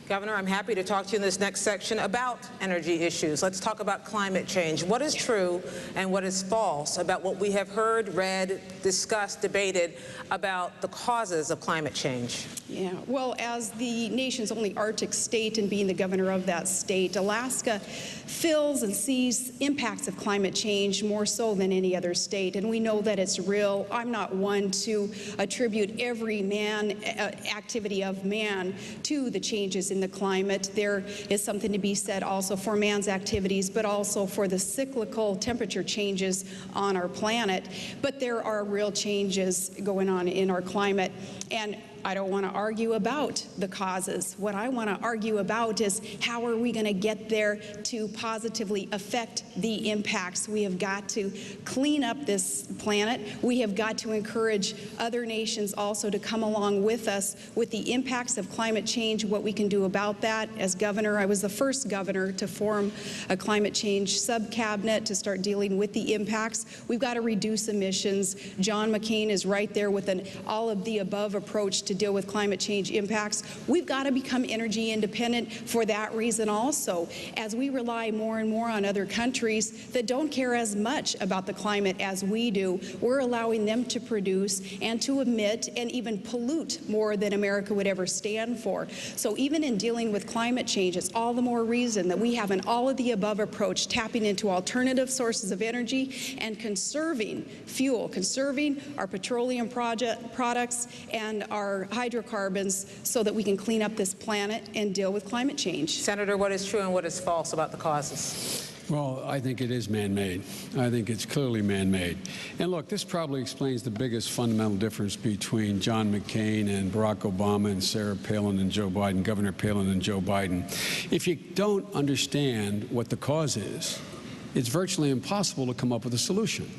Governor, I'm happy to talk to you in this next section about energy issues. Let's talk about climate change. What is true and what is false about what we have heard, read, discussed, debated about the causes of climate change? Yeah, well, as the nation's only Arctic state and being the governor of that state, Alaska feels and sees impacts of climate change more so than any other state, and we know that it's real. I'm not one to attribute every activity of man to the changes in the climate. There is something to be said also for man's activities, but also for the cyclical temperature changes on our planet. But there are real changes going on in our climate, and I don't want to argue about the causes. What I want to argue about is how are we going to get there to positively affect the impacts. We have got to clean up this planet. We have got to encourage other nations also to come along with us with the impacts of climate change, what we can do about that. As governor, I was the first governor to form a climate change sub-cabinet to start dealing with the impacts. We've got to reduce emissions. John McCain is right there with an all-of-the-above approach to deal with climate change impacts. We've got to become energy independent for that reason also, as we rely more and more on other countries that don't care as much about the climate as we do. We're allowing them to produce and to emit and even pollute more than America would ever stand for. So even in dealing with climate change, it's all the more reason that we have an all-of-the-above approach, tapping into alternative sources of energy and conserving fuel, conserving our petroleum products and our hydrocarbons so that we can clean up this planet and deal with climate change. Senator, what is true and what is false about the causes? Well, I think it is man-made. I think it's clearly man-made. And look, this probably explains the biggest fundamental difference between John McCain and Barack Obama and Sarah Palin and Joe Biden, Governor Palin and Joe Biden. If you don't understand what the cause is, it's virtually impossible to come up with a solution.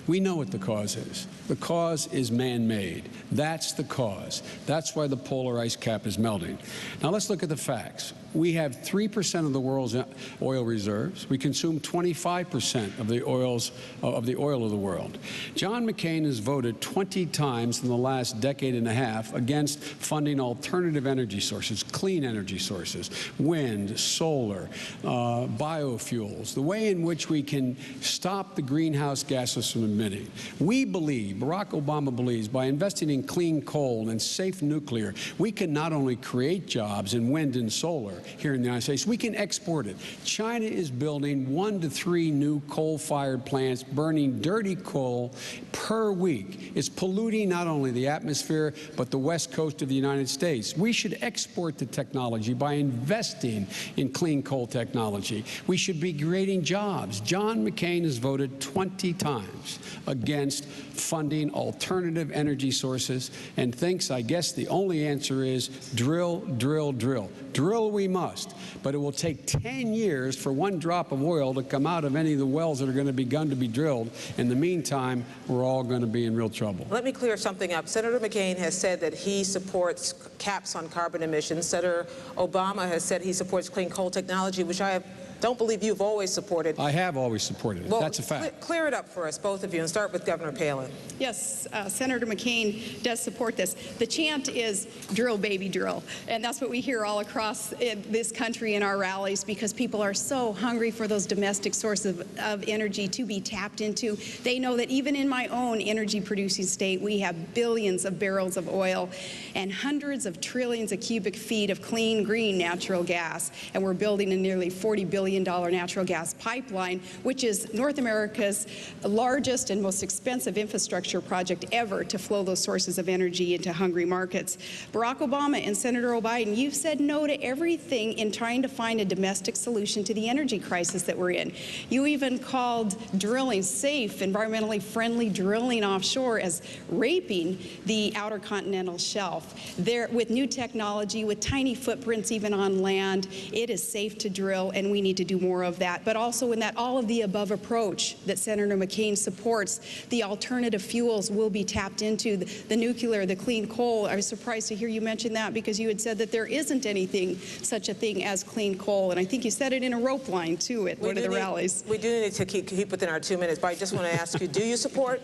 We know what the cause is. The cause is man-made. That's the cause. That's why the polar ice cap is melting. Now let's look at the facts. We have 3% of the world's oil reserves. We consume 25% of the oil of the world. John McCain has voted 20 times in the last decade and a half against funding alternative energy sources, clean energy sources, wind, solar, biofuels, the way in which we can stop the greenhouse gases from emitting. We believe, Barack Obama believes, by investing in clean coal and safe nuclear, we can not only create jobs in wind and solar here in the United States, we can export it. China is building 1 to 3 new coal-fired plants, burning dirty coal per week. It's polluting not only the atmosphere, but the west coast of the United States. We should export the technology by investing in clean coal technology. We should be creating jobs. John McCain has voted 20 times against funding alternative energy sources and thinks, I guess, the only answer is drill, drill, drill. Drill we must, but it will take 10 years for 1 drop of oil to come out of any of the wells that are going to be begun to be drilled. In the meantime, we're all going to be in real trouble. Let me clear something up. Senator McCain has said that he supports caps on carbon emissions. Senator Obama has said he supports clean coal technology, which I don't believe you've always supported. I have always supported it. Well, that's a fact. Clear it up for us, both of you, and start with Governor Palin. Yes, Senator McCain does support this. The chant is drill, baby, drill. And that's what we hear all across this country in our rallies, because people are so hungry for those domestic sources of energy to be tapped into. They know that even in my own energy-producing state, we have billions of barrels of oil and hundreds of trillions of cubic feet of clean, green natural gas. And we're building a nearly $40 billion natural gas pipeline, which is North America's largest and most expensive infrastructure project ever to flow those sources of energy into hungry markets. Barack Obama and Senator Biden, you've said no to everything in trying to find a domestic solution to the energy crisis that we're in. You even called drilling, safe, environmentally friendly drilling offshore, as raping the outer continental shelf. There, with new technology, with tiny footprints even on land, it is safe to drill, and we need to to do more of that, but also in that all-of-the-above approach that Senator McCain supports. The alternative fuels will be tapped into, the nuclear, the clean coal. I was surprised to hear you mention that because you had said that there isn't anything, such a thing as clean coal, and I think you said it in a rope line, too, at one of the rallies. We do need to keep within our 2 minutes, but I just want to ask you, do you support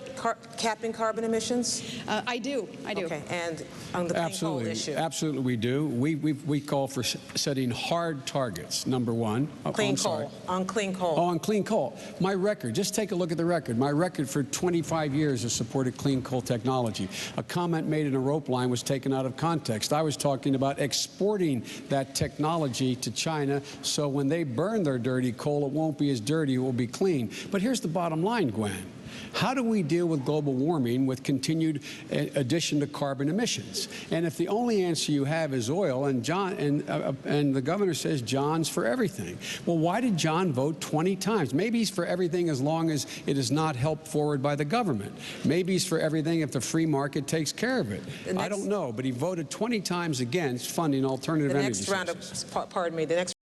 capping carbon emissions? I do. Okay, and on the clean coal issue? Absolutely, we do. We call for setting hard targets, number one. Clean coal. On clean coal. Oh, on clean coal. My record, just take a look at the record. My record for 25 years has supported clean coal technology. A comment made in a rope line was taken out of context. I was talking about exporting that technology to China, so when they burn their dirty coal, it won't be as dirty, it will be clean. But here's the bottom line, Gwen. How do we deal with global warming with continued addition to carbon emissions? And if the only answer you have is oil, and the governor says John's for everything, well, why did John vote 20 times? Maybe he's for everything as long as it is not helped forward by the government. Maybe he's for everything if the free market takes care of it. I don't know, but he voted 20 times against funding alternative energy sources. The next